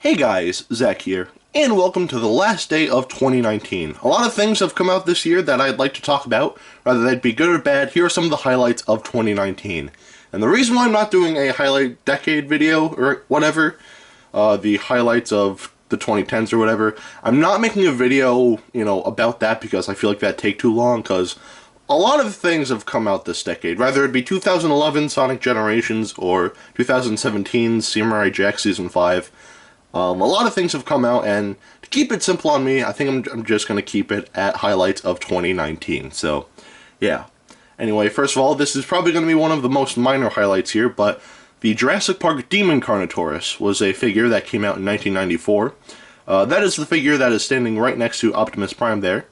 Hey guys, Zack here, and welcome to the last day of 2019. A lot of things have come out this year that I'd like to talk about, whether they'd be good or bad. Here are some of the highlights of 2019. And the reason why I'm not doing a highlight decade video, or whatever, the highlights of the 2010s or whatever, I'm not making a video, about that because I feel like that'd take too long, because a lot of things have come out this decade, whether it be 2011 Sonic Generations or 2017 Samurai Jack Season 5. A lot of things have come out, and to keep it simple on me, I think I'm just going to keep it at highlights of 2019. So, yeah. Anyway, first of all, this is probably going to be one of the most minor highlights here, but the Jurassic Park Demon Carnotaurus was a figure that came out in 1994. That is the figure that is standing right next to Optimus Prime there.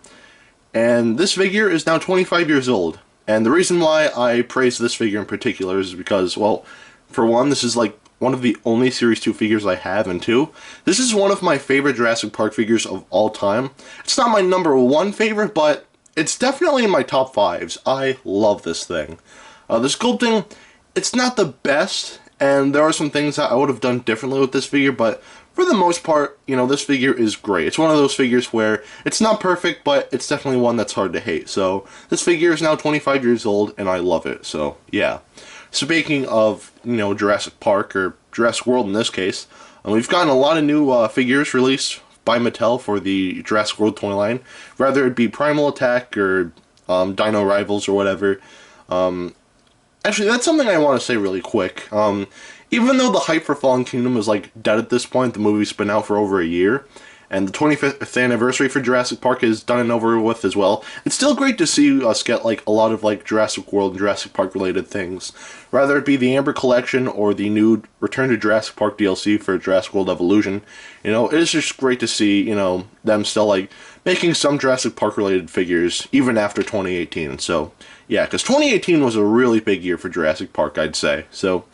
And this figure is now 25 years old. And the reason why I praise this figure in particular is because, well, for one, this is like one of the only Series 2 figures I have, and two, this is one of my favorite Jurassic Park figures of all time. It's not my #1 favorite, but it's definitely in my top 5s. I love this thing. The sculpting, it's not the best, and there are some things that I would have done differently with this figure, but for the most part, this figure is great. It's one of those figures where it's not perfect, but it's definitely one that's hard to hate. So, this figure is now 25 years old, and I love it. So, yeah. Speaking of, Jurassic Park, or Jurassic World in this case, we've gotten a lot of new figures released by Mattel for the Jurassic World toy line, whether it be Primal Attack or Dino Rivals or whatever. Actually, that's something I want to say really quick. Even though the hype for Fallen Kingdom is dead at this point, the movie's been out for over a year, and the 25th anniversary for Jurassic Park is done and over with as well, it's still great to see us get a lot of Jurassic World and Jurassic Park related things. Whether it be the Amber Collection or the new Return to Jurassic Park DLC for Jurassic World Evolution, it is just great to see, them still making some Jurassic Park related figures even after 2018. So, yeah, because 2018 was a really big year for Jurassic Park, I'd say. So,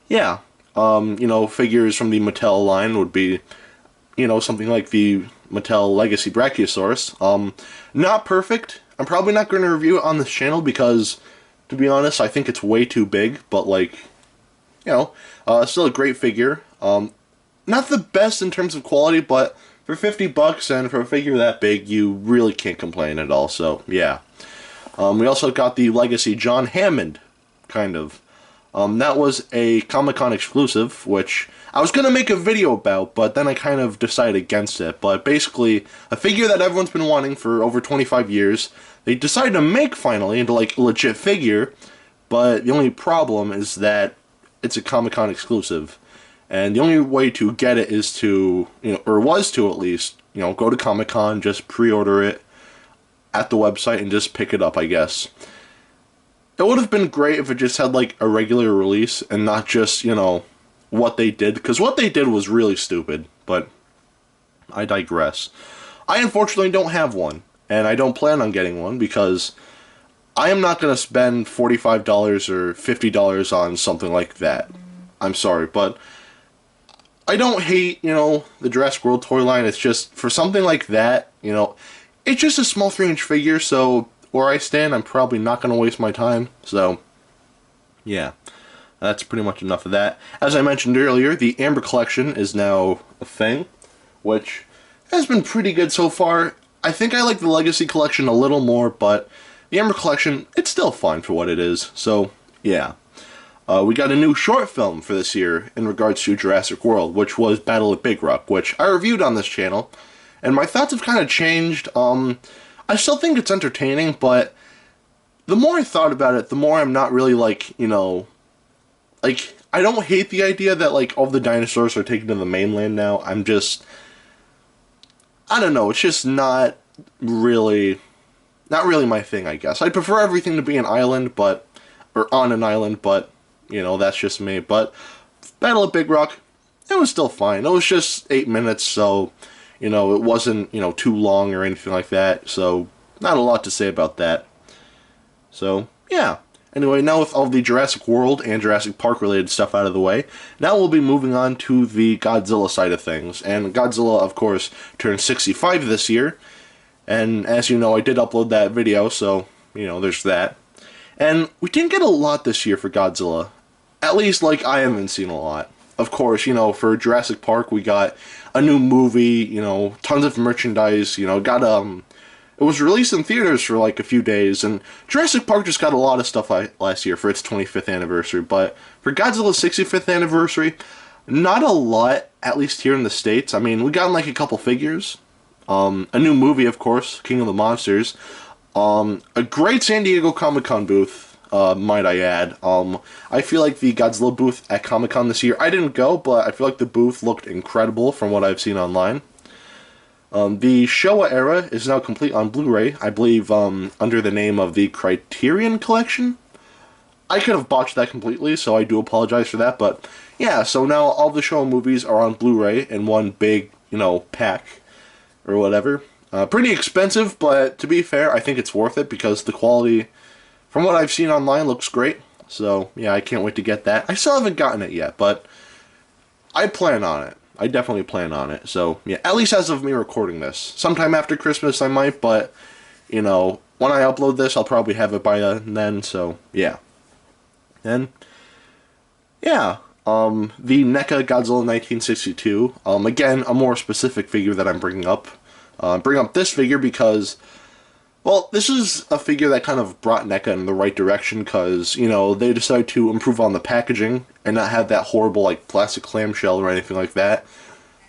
yeah, figures from the Mattel line would be something like the Mattel Legacy Brachiosaurus. Not perfect. I'm probably not going to review it on this channel because, to be honest, I think it's way too big, but still a great figure. Not the best in terms of quality, but for $50 and for a figure that big, you really can't complain at all, so, yeah. We also got the Legacy John Hammond, kind of. That was a Comic-Con exclusive, which I was going to make a video about, but then I kind of decided against it. But basically, a figure that everyone's been wanting for over 25 years, they decided to make finally into a legit figure, but the only problem is that it's a Comic-Con exclusive. And the only way to get it is to, or was to at least, go to Comic-Con, just pre-order it at the website and just pick it up, I guess. It would have been great if it just had, a regular release and not just, what they did. Because what they did was really stupid, but I digress. I unfortunately don't have one, and I don't plan on getting one because I am not going to spend $45 or $50 on something like that. I'm sorry, but I don't hate, the Jurassic World toy line. It's just, for something like that, it's just a small 3-inch figure, so where I stand, I'm probably not going to waste my time. So, yeah, that's pretty much enough of that. As I mentioned earlier, the Amber Collection is now a thing, which has been pretty good so far. I think I like the Legacy Collection a little more, but the Amber Collection, it's still fine for what it is. So, yeah. We got a new short film for this year in regards to Jurassic World, which was Battle at Big Rock, which I reviewed on this channel, and my thoughts have kind of changed. I still think it's entertaining, but the more I thought about it, the more I'm not really I don't hate the idea that all the dinosaurs are taken to the mainland now. I don't know, it's just not really my thing, I guess. I'd prefer everything to be an island, or on an island, but, that's just me. But Battle at Big Rock, it was still fine. It was just 8 minutes, so it wasn't, too long or anything like that, so not a lot to say about that. So, yeah. Anyway, now with all the Jurassic World and Jurassic Park related stuff out of the way, now we'll be moving on to the Godzilla side of things. And Godzilla, of course, turned 65 this year, and as you know, I did upload that video, so, there's that. And we didn't get a lot this year for Godzilla. At least, I haven't seen a lot. of course, for Jurassic Park, we got a new movie, tons of merchandise, got, it was released in theaters for like a few days, and Jurassic Park just got a lot of stuff last year for its 25th anniversary, but for Godzilla's 65th anniversary, not a lot, at least here in the States. I mean, we got like a couple figures, a new movie, of course, King of the Monsters, a great San Diego Comic-Con booth, might I add. I feel like the Godzilla booth at Comic-Con this year, I didn't go, but I feel like the booth looked incredible from what I've seen online. The Showa era is now complete on Blu-ray, I believe, under the name of the Criterion Collection. I could have botched that completely, so I do apologize for that, but yeah, so now all the Showa movies are on Blu-ray in one big, pack, or whatever. Pretty expensive, but to be fair, I think it's worth it, because the quality, from what I've seen online, looks great. So, yeah, I can't wait to get that. I still haven't gotten it yet, but I plan on it. I definitely plan on it. So, yeah, at least as of me recording this. Sometime after Christmas I might, but, when I upload this, I'll probably have it by then, so, yeah. And, yeah, the NECA Godzilla 1962, again, a more specific figure that I'm bringing up. Bring up this figure because, well, this is a figure that kind of brought NECA in the right direction because, they decided to improve on the packaging and not have that horrible, like, plastic clamshell or anything like that.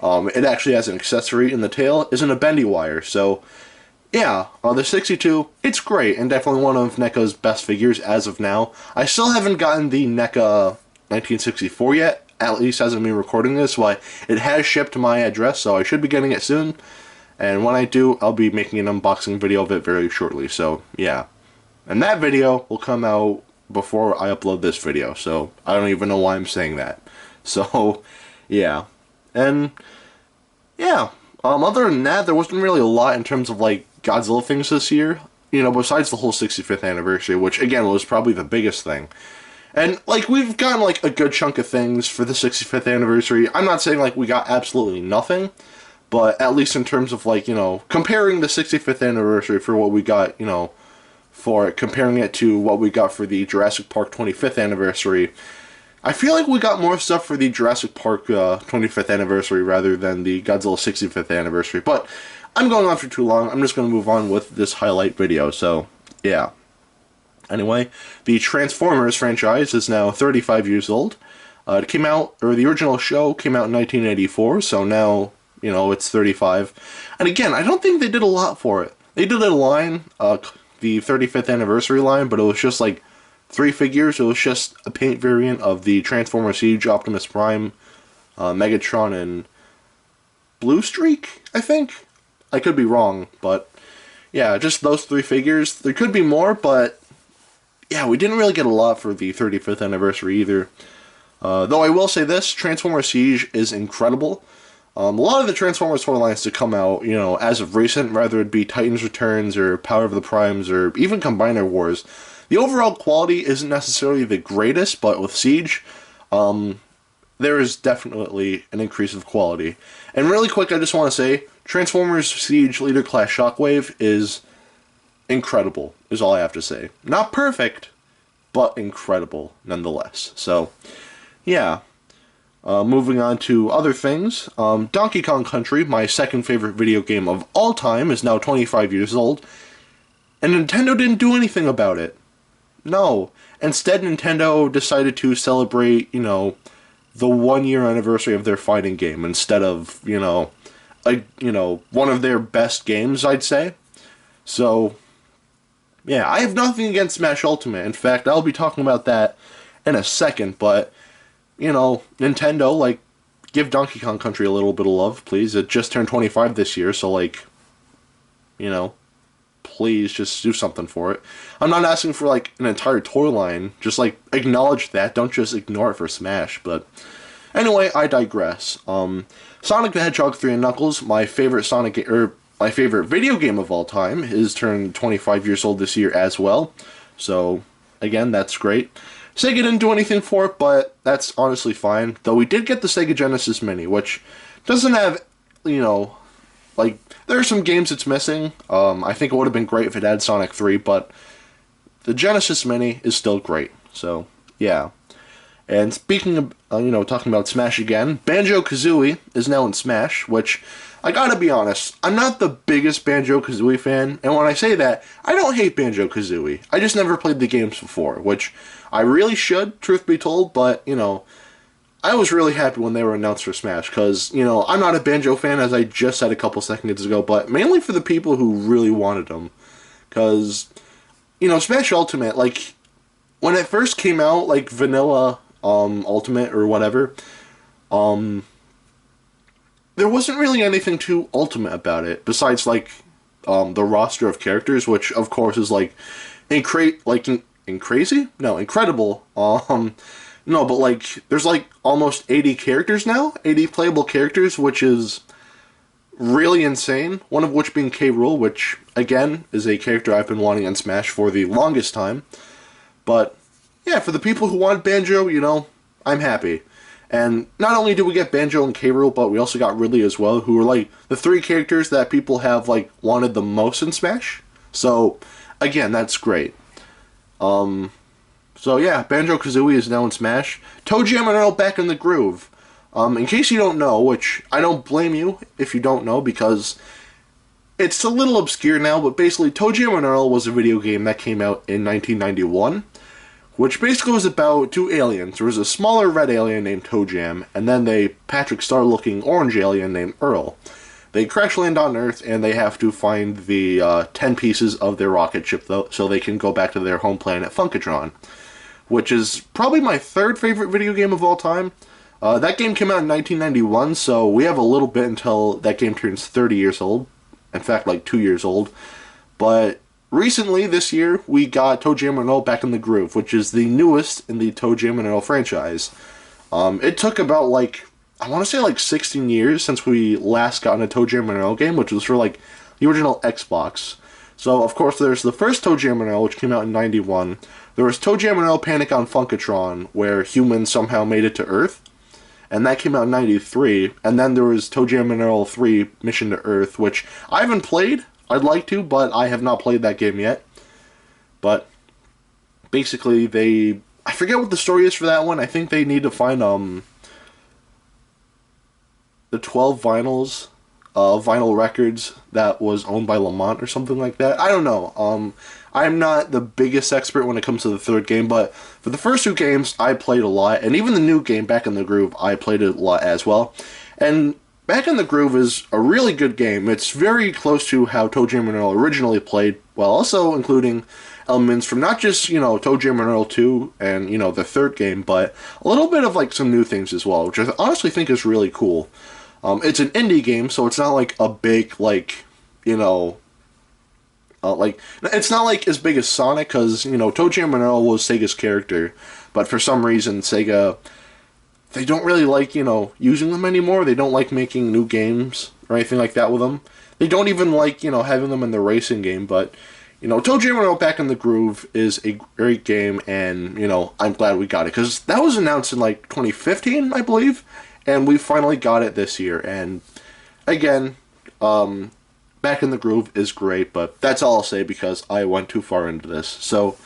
It actually has an accessory in the tail, isn't a bendy wire, so, yeah, the 62, it's great, and definitely one of NECA's best figures as of now. I still haven't gotten the NECA 1964 yet, at least as of me recording this, but it has shipped to my address, so I should be getting it soon. And when I do, I'll be making an unboxing video of it very shortly, so yeah. And that video will come out before I upload this video, so I don't even know why I'm saying that. So, yeah. And, yeah. Other than that, there wasn't really a lot in terms of, like, Godzilla things this year. Besides the whole 65th anniversary, which, again, was probably the biggest thing. And, like, we've gotten, like, a good chunk of things for the 65th anniversary. I'm not saying, like, we got absolutely nothing. But at least in terms of, like, comparing the 65th anniversary for what we got, for it, comparing it to what we got for the Jurassic Park 25th anniversary, I feel like we got more stuff for the Jurassic Park 25th anniversary rather than the Godzilla 65th anniversary. But I'm going on for too long. I'm just going to move on with this highlight video. So, yeah. Anyway, the Transformers franchise is now 35 years old. It came out, or the original show came out in 1984, so now, it's 35. And again, I don't think they did a lot for it. They did a line, the 35th anniversary line, but it was just like 3 figures. It was just a paint variant of the Transformer Siege, Optimus Prime, Megatron, and Blue Streak, I think? I could be wrong, but yeah, just those 3 figures. There could be more, but yeah, we didn't really get a lot for the 35th anniversary either. Though I will say this, Transformer Siege is incredible. A lot of the Transformers toy lines to come out, as of recent, whether it be Titans Returns or Power of the Primes or even Combiner Wars, the overall quality isn't necessarily the greatest, but with Siege, there is definitely an increase of quality. And really quick, I just want to say, Transformers Siege Leader Class Shockwave is incredible, is all I have to say. Not perfect, but incredible nonetheless. So, yeah. Moving on to other things, Donkey Kong Country, my second favorite video game of all time, is now 25 years old, and Nintendo didn't do anything about it. No. Instead, Nintendo decided to celebrate, the 1-year anniversary of their fighting game, instead of, one of their best games, I'd say. So, yeah, I have nothing against Smash Ultimate. In fact, I'll be talking about that in a second, but Nintendo, give Donkey Kong Country a little bit of love, please. It just turned 25 this year, so, please just do something for it. I'm not asking for, an entire toy line. Just, acknowledge that. Don't just ignore it for Smash, but anyway, I digress. Sonic the Hedgehog 3 and Knuckles, my favorite my favorite video game of all time, is turned 25 years old this year as well. So, again, that's great. Sega didn't do anything for it, but that's honestly fine. Though we did get the Sega Genesis Mini, which doesn't have, there are some games it's missing. I think it would have been great if it had Sonic 3, but the Genesis Mini is still great. So, yeah. And speaking of, talking about Smash again, Banjo-Kazooie is now in Smash, which, I gotta be honest, I'm not the biggest Banjo-Kazooie fan, and when I say that, I don't hate Banjo-Kazooie. I just never played the games before, which I really should, truth be told, but, I was really happy when they were announced for Smash, because, I'm not a Banjo fan, as I just said a couple seconds ago, but mainly for the people who really wanted them. Because, Smash Ultimate, like, when it first came out, like, vanilla Ultimate or whatever, there wasn't really anything too ultimate about it, besides, like, the roster of characters, which, of course, is, like, crazy? No, incredible. No, but, like, there's, like, almost 80 characters now, 80 playable characters, which is really insane, one of which being K. Rool, which, again, is a character I've been wanting in Smash for the longest time. But, yeah, for the people who want Banjo, I'm happy. And not only did we get Banjo and K. Rool, but we also got Ridley as well, who are, like, the three characters that people have, like, wanted the most in Smash. So, again, that's great. So yeah, Banjo-Kazooie is now in Smash. ToeJam and Earl back in the groove. In case you don't know, which I don't blame you if you don't know, because it's a little obscure now, but basically ToeJam and Earl was a video game that came out in 1991, which basically was about two aliens. There was a smaller red alien named ToeJam, and then a Patrick Star-looking orange alien named Earl. They crash land on Earth, and they have to find the 10 pieces of their rocket ship, though, so they can go back to their home planet, Funkatron, which is probably my third favorite video game of all time. That game came out in 1991, so we have a little bit until that game turns 30 years old. In fact, like 2 years old. But recently, this year, we got ToeJam and Earl Back in the Groove, which is the newest in the ToeJam and Earl franchise. It took about, like, I want to say like 16 years since we last got in a ToeJam and Earl game, which was for, like, the original Xbox. So, of course, there's the first ToeJam and Earl, which came out in 91. There was ToeJam and Earl Panic on Funkatron, where humans somehow made it to Earth, and that came out in 93. And then there was ToeJam and Earl 3 Mission to Earth, which I haven't played. I'd like to, but I have not played that game yet. But basically, I forget what the story is for that one. I think they need to find the 12 vinyl records that was owned by Lamont or something like that. I don't know. I'm not the biggest expert when it comes to the third game, but for the first two games, I played a lot, and even the new game, Back in the Groove, I played it a lot as well. And Back in the Groove is a really good game. It's very close to how ToeJam and Earl originally played, while also including elements from not just, ToeJam and Earl 2 and, the third game, but a little bit of, like, some new things as well, which I honestly think is really cool. It's an indie game, so it's not, like, a big, like, it's not, like, as big as Sonic, because, ToeJam and Earl was Sega's character, but for some reason, Sega, they don't really like, using them anymore. They don't like making new games or anything like that with them. They don't even like, having them in the racing game, but, ToeJam and Earl Back in the Groove is a great game, and, I'm glad we got it, because that was announced in, like, 2015, I believe, and we finally got it this year, and, again, Back in the Groove is great, but that's all I'll say because I went too far into this. So,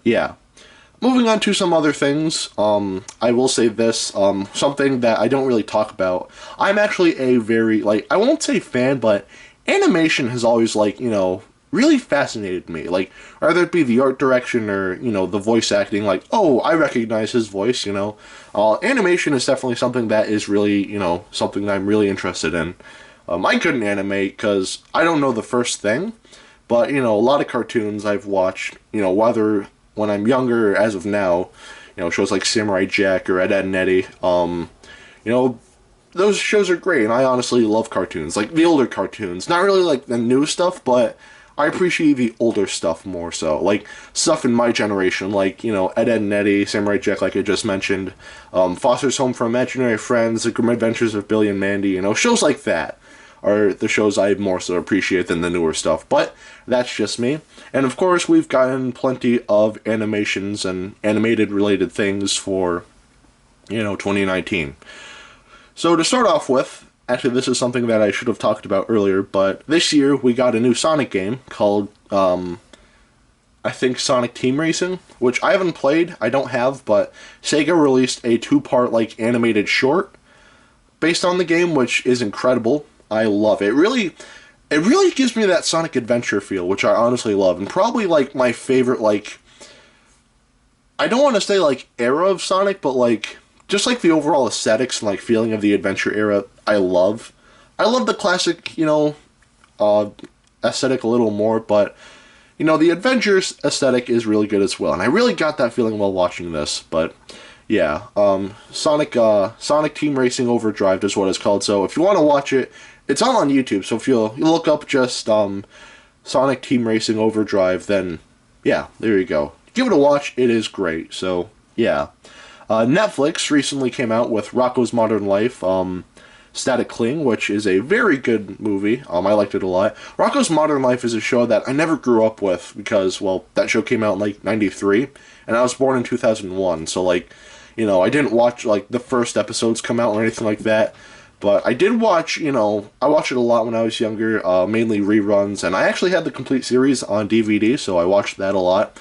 yeah. Moving on to some other things, I will say this, something that I don't really talk about. I'm actually a very, I won't say fan, but animation has always, really fascinated me. Whether it be the art direction or, the voice acting, oh, I recognize his voice, animation is definitely something that is really, something that I'm really interested in. I couldn't animate because I don't know the first thing, but, a lot of cartoons I've watched, whether when I'm younger or as of now, shows like Samurai Jack or Ed, Edd n Eddy, those shows are great, and I honestly love cartoons, the older cartoons. Not really, the new stuff, but I appreciate the older stuff more so, stuff in my generation, Ed, Edd n Eddy, Samurai Jack, like I just mentioned, Foster's Home for Imaginary Friends, The Grim Adventures of Billy and Mandy, shows like that are the shows I more so appreciate than the newer stuff, but that's just me. And of course, we've gotten plenty of animations and animated related things for, 2019. So to start off with, actually this is something that I should have talked about earlier, but this year we got a new Sonic game called I think Sonic Team Racing, which I haven't played, I don't have, but Sega released a two-part like animated short based on the game, which is incredible. I love it. It really gives me that Sonic Adventure feel, which I honestly love, and probably like my favorite, like, I don't want to say like era of Sonic, but like just like the overall aesthetics and like feeling of the adventure era. I love. I love the classic, uh, aesthetic a little more, but the adventures aesthetic is really good as well, and I really got that feeling while watching this. But yeah, Sonic Team Racing Overdrive is what it's called. So if you want to watch it, it's all on YouTube. So if you look up just Sonic Team Racing Overdrive, then yeah, there you go. Give it a watch. It is great. So yeah, Netflix recently came out with Rocko's Modern Life. Static Cling, which is a very good movie. I liked it a lot. Rocko's Modern Life is a show that I never grew up with because, well, that show came out in like '93, and I was born in 2001. So like, I didn't watch like the first episodes come out or anything like that. But I did watch, I watched it a lot when I was younger, mainly reruns, and I actually had the complete series on DVD, so I watched that a lot.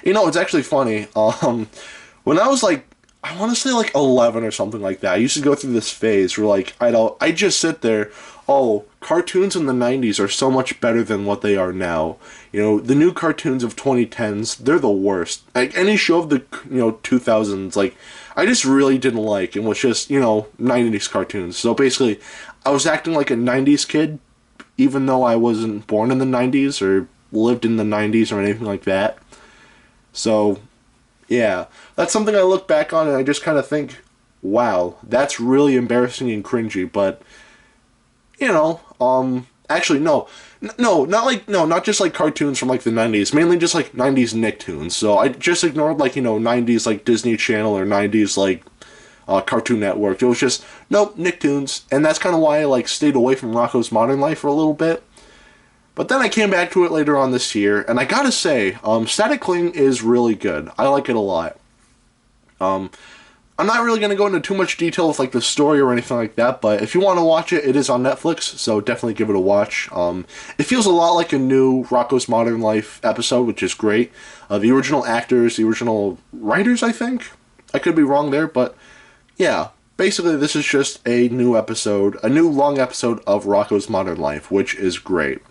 It's actually funny. When I was like, I want to say like 11 or something like that, I used to go through this phase where like I just sit there, oh, cartoons in the 90s are so much better than what they are now. The new cartoons of 2010s, they're the worst. Like any show of the 2000s, like I just really didn't like, and was just 90s cartoons. So basically, I was acting like a 90s kid, even though I wasn't born in the 90s or lived in the 90s or anything like that. So yeah, that's something I look back on and I just kind of think, wow, that's really embarrassing and cringy. But actually not just like cartoons from like the 90s, mainly just like 90s Nicktoons. So I just ignored like 90s like Disney Channel or 90s like Cartoon Network. It was just nope, Nicktoons, and that's kind of why I like stayed away from Rocko's Modern Life for a little bit. But then I came back to it later on this year, and I gotta say, Static Cling is really good. I like it a lot. I'm not really gonna go into too much detail with like the story or anything like that, but if you want to watch it, it is on Netflix, so definitely give it a watch. It feels a lot like a new Rocko's Modern Life episode, which is great. The original actors, the original writers, I think. I could be wrong there, but yeah. Basically, this is just a new episode, a new long episode of Rocko's Modern Life, which is great.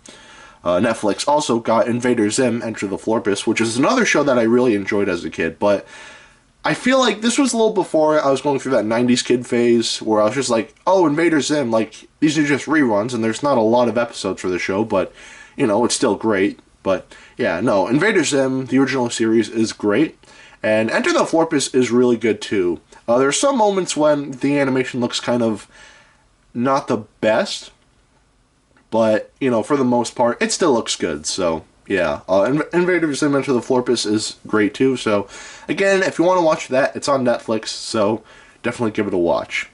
Netflix also got Invader Zim, Enter the Florpus, which is another show that I really enjoyed as a kid, but I feel like this was a little before I was going through that 90s kid phase, where I was just like, oh, Invader Zim, like, these are just reruns, and there's not a lot of episodes for the show, but, it's still great. But, yeah, no, Invader Zim, the original series, is great, and Enter the Florpus is really good, too. There's some moments when the animation looks kind of not the best, but, for the most part, it still looks good, so, yeah. Invader Zim Enter the Florpus is great, too, so, again, if you want to watch that, it's on Netflix, so definitely give it a watch.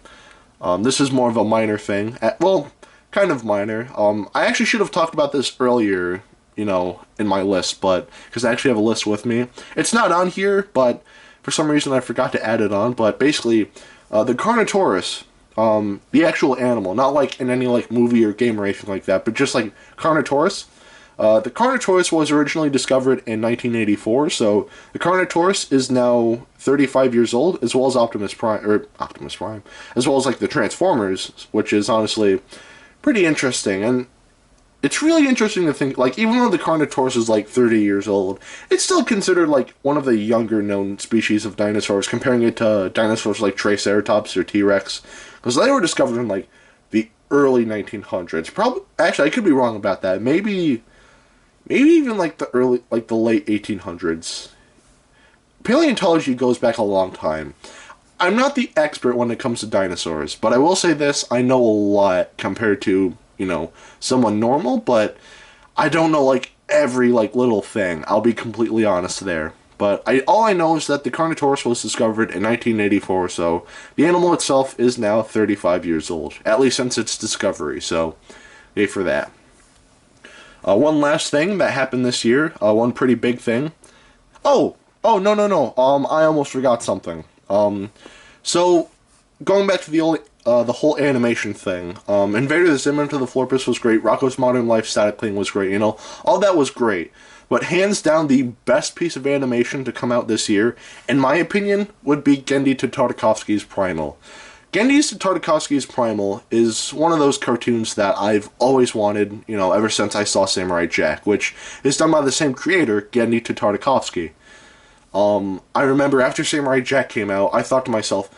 This is more of a minor thing. Well, kind of minor. I actually should have talked about this earlier, in my list, but, because I actually have a list with me. It's not on here, but for some reason I forgot to add it on, but basically, the Carnotaurus, the actual animal, not like in any like movie or game or anything like that, but just like Carnotaurus. The Carnotaurus was originally discovered in 1984, so the Carnotaurus is now 35 years old, as well as Optimus Prime, as well as like the Transformers, which is honestly pretty interesting. And it's really interesting to think, like, even though the Carnotaurus is like 30 years old, it's still considered like one of the younger known species of dinosaurs, comparing it to dinosaurs like Triceratops or T-Rex, because they were discovered in like the early 1900s. Probably, actually, I could be wrong about that. Maybe even like the late 1800s. Paleontology goes back a long time. I'm not the expert when it comes to dinosaurs, but I will say this: I know a lot compared to someone normal, but I don't know like every like little thing. I'll be completely honest there. But all I know is that the Carnotaurus was discovered in 1984, so the animal itself is now 35 years old, at least since its discovery, so yay for that. One last thing that happened this year, one pretty big thing. No, I almost forgot something. So, going back to the whole animation thing, Invader Zim Enter the Florpus was great, Rocko's Modern Life Static Cling was great, all that was great. But hands down, the best piece of animation to come out this year, in my opinion, would be Genndy Tartakovsky's Primal. Genndy Tartakovsky's Primal is one of those cartoons that I've always wanted, ever since I saw Samurai Jack, which is done by the same creator, Genndy Tartakovsky. I remember after Samurai Jack came out, I thought to myself,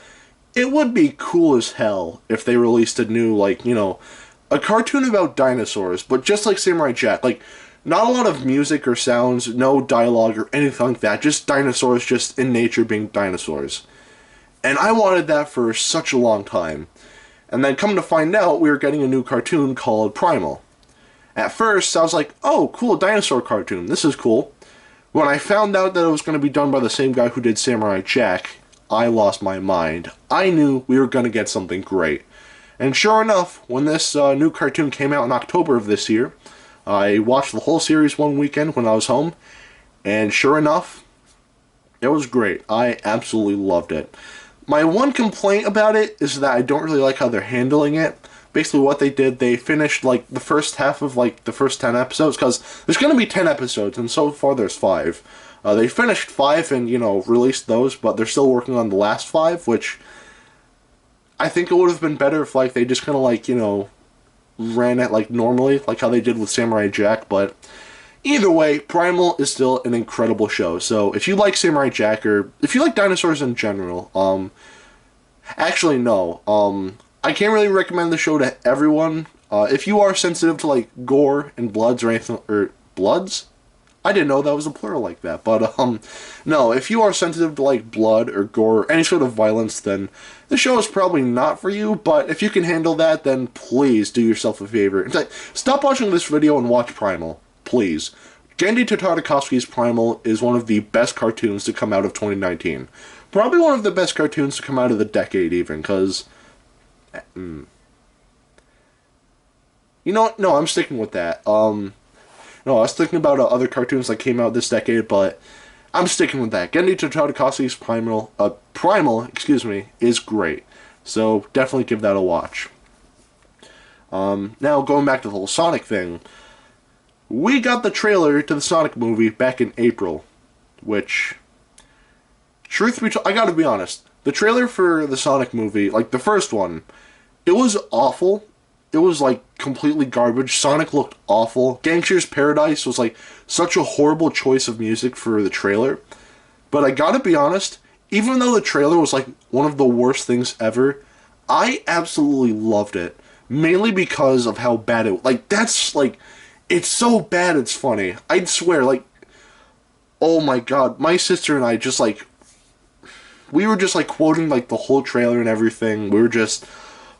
it would be cool as hell if they released a new, a cartoon about dinosaurs, but just like Samurai Jack, not a lot of music or sounds, no dialogue or anything like that, just dinosaurs just in nature being dinosaurs. And I wanted that for such a long time. And then come to find out, we were getting a new cartoon called Primal. At first, I was like, oh, cool, dinosaur cartoon, this is cool. When I found out that it was going to be done by the same guy who did Samurai Jack, I lost my mind. I knew we were going to get something great. And sure enough, when this new cartoon came out in October of this year, I watched the whole series one weekend when I was home, and sure enough, it was great. I absolutely loved it. My one complaint about it is that I don't really like how they're handling it. Basically what they did, they finished the first half of the first 10 episodes, because there's going to be 10 episodes, and so far there's 5. They finished 5 and, released those, but they're still working on the last 5, which I think it would have been better if, they just kind of, ran it, normally, like how they did with Samurai Jack, but either way, Primal is still an incredible show. So, if you like Samurai Jack, or if you like dinosaurs in general, actually, no, I can't really recommend the show to everyone. If you are sensitive to, gore and bloods or anything, or bloods? I didn't know that was a plural like that, but, no, if you are sensitive to, blood or gore or any sort of violence, then the show is probably not for you, but if you can handle that, then please do yourself a favor. In fact, stop watching this video and watch Primal, please. Genndy Tartakovsky's Primal is one of the best cartoons to come out of 2019. Probably one of the best cartoons to come out of the decade, even, because... You know what? No, I'm sticking with that. No, I was thinking about other cartoons that came out this decade, but I'm sticking with that. Genndy Tartakovsky's Primal, is great. So definitely give that a watch. Now, going back to the whole Sonic thing, we got the trailer to the Sonic movie back in April, which, truth be told, I gotta be honest, the trailer for the Sonic movie, the first one, it was awful. It was, completely garbage. Sonic looked awful. Gangster's Paradise was, such a horrible choice of music for the trailer. But I gotta be honest, even though the trailer was, one of the worst things ever, I absolutely loved it. Mainly because of how bad it... it's so bad it's funny. I'd swear, oh my god, my sister and I just, we were just, quoting, the whole trailer and everything. We were just...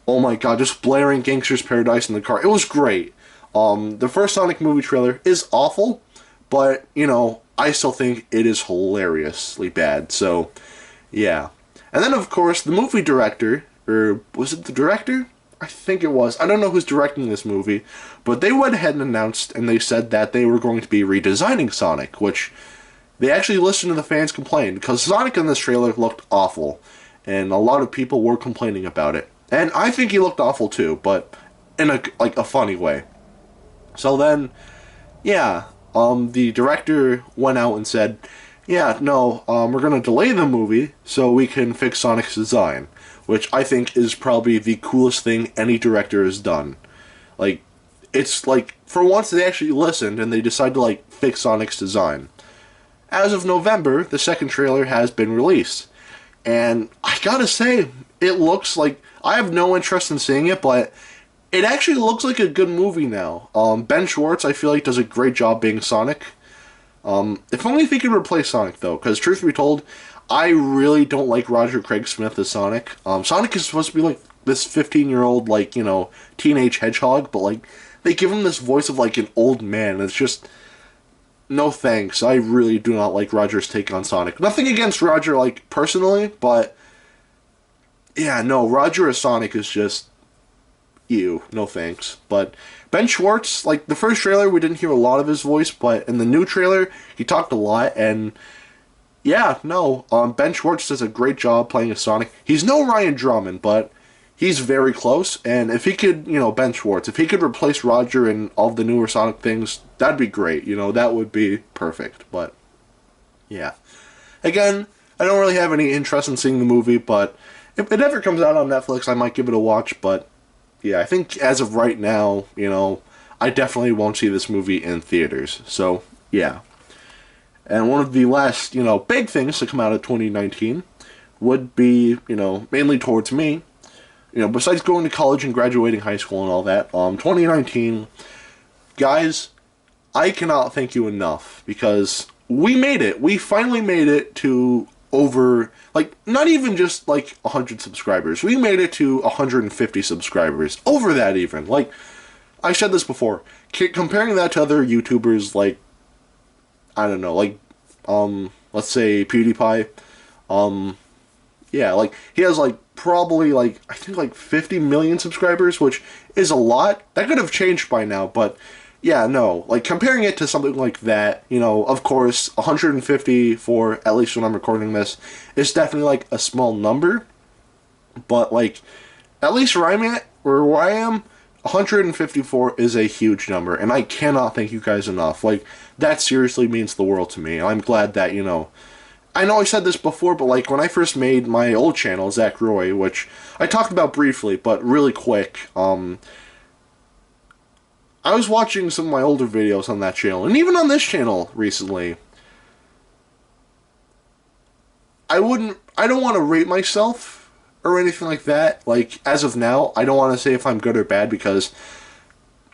Oh my god, just blaring Gangster's Paradise in the car. It was great. The first Sonic movie trailer is awful, but, I still think it is hilariously bad, so, yeah. And then, of course, the movie director, or was it the director? I think it was. I don't know who's directing this movie, but they went ahead and announced, and they said that they were going to be redesigning Sonic, which they actually listened to the fans complain, because Sonic in this trailer looked awful, and a lot of people were complaining about it. And I think he looked awful too, but in a funny way. So then, yeah, the director went out and said, yeah, no, we're going to delay the movie so we can fix Sonic's design, which I think is probably the coolest thing any director has done. It's for once they actually listened and they decided to, fix Sonic's design. As of November, the second trailer has been released. And I gotta say, it looks I have no interest in seeing it, but it actually looks like a good movie now. Ben Schwartz, I feel does a great job being Sonic. If only if he could replace Sonic, though, because truth be told, I really don't like Roger Craig Smith as Sonic. Sonic is supposed to be, this 15-year-old, teenage hedgehog, but, they give him this voice of, an old man, and it's just... No thanks, I really do not like Roger's take on Sonic. Nothing against Roger, personally, but... Yeah, no, Roger as Sonic is just... Ew, no thanks. But Ben Schwartz, the first trailer, we didn't hear a lot of his voice, but in the new trailer, he talked a lot, and... Yeah, no, Ben Schwartz does a great job playing as Sonic. He's no Ryan Drummond, but he's very close, and if he could, Ben Schwartz, if he could replace Roger in all of the newer Sonic things, that'd be great. That would be perfect. But, yeah. Again, I don't really have any interest in seeing the movie, but if it ever comes out on Netflix, I might give it a watch. But, yeah, I think as of right now, I definitely won't see this movie in theaters. So, yeah. And one of the last, big things to come out of 2019 would be, mainly towards me, besides going to college and graduating high school and all that, 2019, guys, I cannot thank you enough, because we made it. We finally made it to over, not even just, 100 subscribers. We made it to 150 subscribers. Over that, even. I said this before. Comparing that to other YouTubers, I don't know, let's say PewDiePie, yeah, he has, probably, I think, 50 million subscribers, which is a lot. That could have changed by now, but, yeah, no. Comparing it to something like that, of course, 150 for, at least when I'm recording this, is definitely, a small number. But, at least where I'm at, or where I am, 154 is a huge number, and I cannot thank you guys enough. That seriously means the world to me. I'm glad that, I know I said this before, but when I first made my old channel, Zack, which I talked about briefly, but really quick, I was watching some of my older videos on that channel, and even on this channel recently. I don't want to rate myself or anything like that. As of now, I don't want to say if I'm good or bad, because,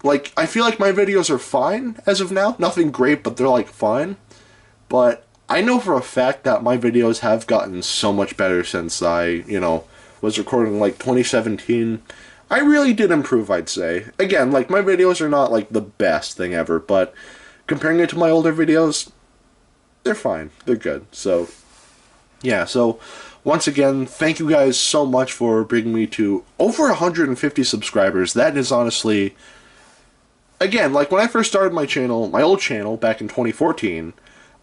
I feel like my videos are fine as of now. Nothing great, but they're, fine. But I know for a fact that my videos have gotten so much better since I, was recording, 2017. I really did improve, I'd say. Again, my videos are not, the best thing ever, but comparing it to my older videos, they're fine. They're good. So, yeah, so once again, thank you guys so much for bringing me to over 150 subscribers. That is honestly, again, when I first started my channel, my old channel, back in 2014,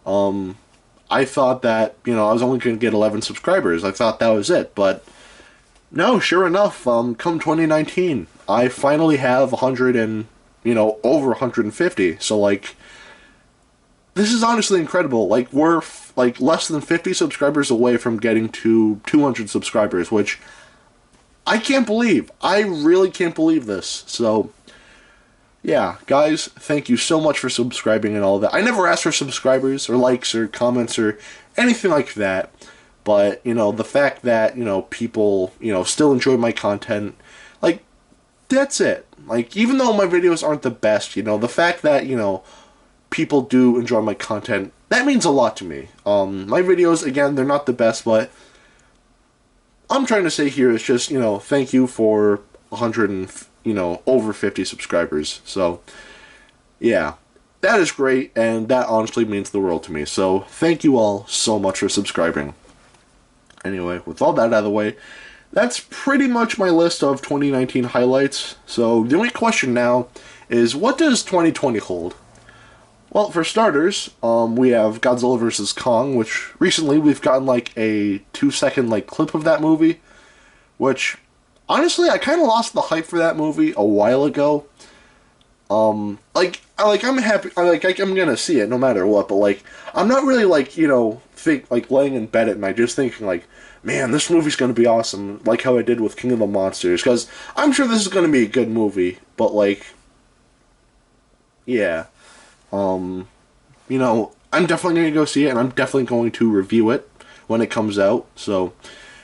I thought that, I was only going to get 11 subscribers. I thought that was it, but no, sure enough, come 2019, I finally have 100 and, over 150. So, this is honestly incredible. We're, less than 50 subscribers away from getting to 200 subscribers, which I can't believe. I really can't believe this. So, yeah, guys, thank you so much for subscribing and all that. I never asked for subscribers or likes or comments or anything like that. But, the fact that, people, still enjoy my content, that's it. Even though my videos aren't the best, the fact that, people do enjoy my content, that means a lot to me. My videos, again, they're not the best, but I'm trying to say here is just, thank you for 100 and, over 50 subscribers. So, yeah, that is great, and that honestly means the world to me. So, thank you all so much for subscribing. Anyway, with all that out of the way, that's pretty much my list of 2019 highlights. So, the only question now is, what does 2020 hold? Well, for starters, we have Godzilla vs. Kong, which recently we've gotten a 2-second clip of that movie, which honestly I kind of lost the hype for that movie a while ago. I'm happy, I'm gonna see it no matter what, but I'm not really laying in bed at night just thinking man, this movie's gonna be awesome, how I did with King of the Monsters, because I'm sure this is gonna be a good movie, but yeah. I'm definitely going to go see it, and I'm definitely going to review it when it comes out. So,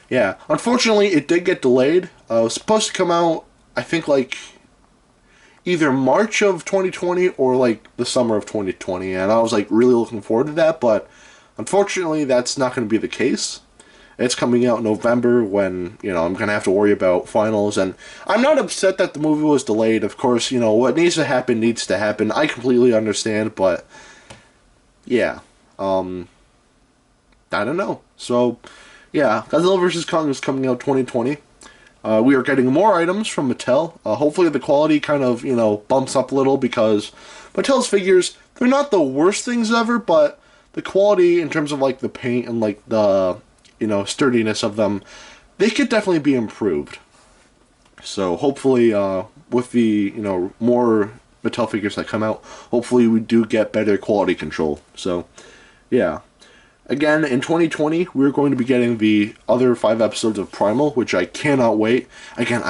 yeah. Unfortunately, it did get delayed. It was supposed to come out, I think, either March of 2020 or, the summer of 2020. And I was, really looking forward to that, but unfortunately, that's not going to be the case. It's coming out in November when, I'm going to have to worry about finals. And I'm not upset that the movie was delayed. Of course, what needs to happen needs to happen. I completely understand, but yeah. I don't know. So, yeah, Godzilla vs. Kong is coming out 2020. We are getting more items from Mattel. Hopefully the quality kind of, bumps up a little, because Mattel's figures, they're not the worst things ever, but the quality in terms of, the paint and, the sturdiness of them, they could definitely be improved. So hopefully, with the more Mattel figures that come out, hopefully we do get better quality control. So yeah. Again, in 2020, we're going to be getting the other 5 episodes of Primal, which I cannot wait. Again,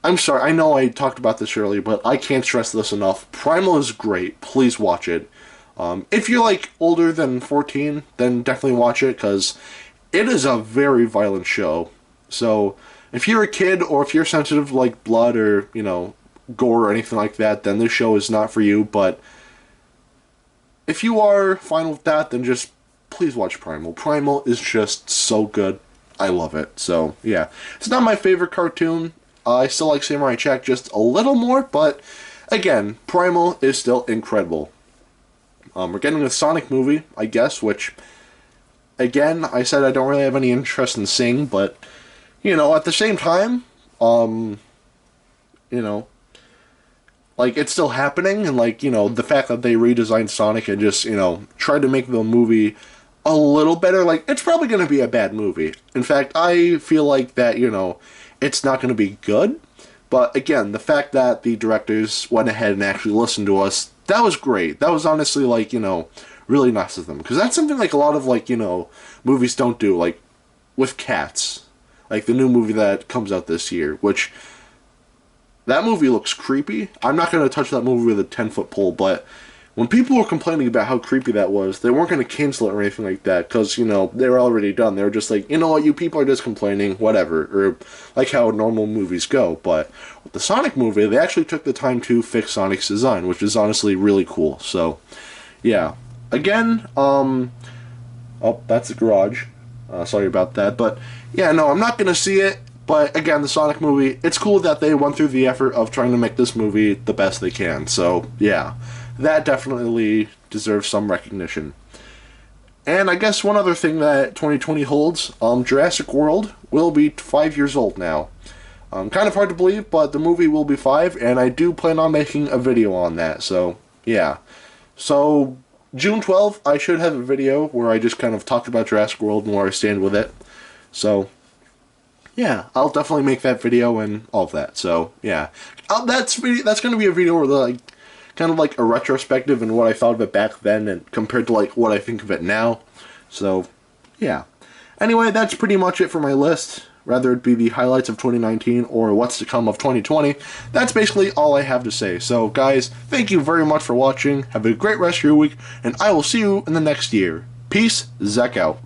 I'm sorry, I know I talked about this earlier, but I can't stress this enough. Primal is great. Please watch it. If you're like older than 14, then definitely watch it, because it is a very violent show. So if you're a kid, or if you're sensitive to like blood or gore or anything like that, then this show is not for you. But if you are fine with that, then just please watch Primal. Primal is just so good. I love it. So yeah, it's not my favorite cartoon. I still like Samurai Jack just a little more, but again, Primal is still incredible. We're getting a Sonic movie, I guess, which, again, I said I don't really have any interest in seeing, but, at the same time, you know, like, it's still happening, and, like, the fact that they redesigned Sonic and just, tried to make the movie a little better, like, it's probably going to be a bad movie. In fact, I feel like that, it's not going to be good, but, again, the fact that the directors went ahead and actually listened to us, that was great. That was honestly, like, really nice of them. Because that's something, like, a lot of, like, movies don't do. Like, with Cats. Like, the new movie that comes out this year. Which, that movie looks creepy. I'm not going to touch that movie with a 10-foot pole. But, when people were complaining about how creepy that was, they weren't going to cancel it or anything like that. Because, they were already done. They were just like, you know what, you people are just complaining. Whatever. Or, like how normal movies go. But, with the Sonic movie, they actually took the time to fix Sonic's design. Which is honestly really cool. So, yeah. Again, oh, that's the garage. Sorry about that. But, yeah, no, I'm not going to see it. But, again, the Sonic movie, it's cool that they went through the effort of trying to make this movie the best they can. So, yeah, that definitely deserves some recognition. And I guess one other thing that 2020 holds, Jurassic World will be 5 years old now. Kind of hard to believe, but the movie will be 5, and I do plan on making a video on that. So, yeah. So, June 12th, I should have a video where I just kind of talk about Jurassic World and where I stand with it. So, yeah, I'll definitely make that video and all of that. So, yeah. That's going to be a video where, like, kind of like a retrospective and what I thought of it back then and compared to, like, what I think of it now. So, yeah. Anyway, that's pretty much it for my list. Rather it be the highlights of 2019 or what's to come of 2020. That's basically all I have to say. So, guys, thank you very much for watching. Have a great rest of your week, and I will see you in the next year. Peace, Zack out.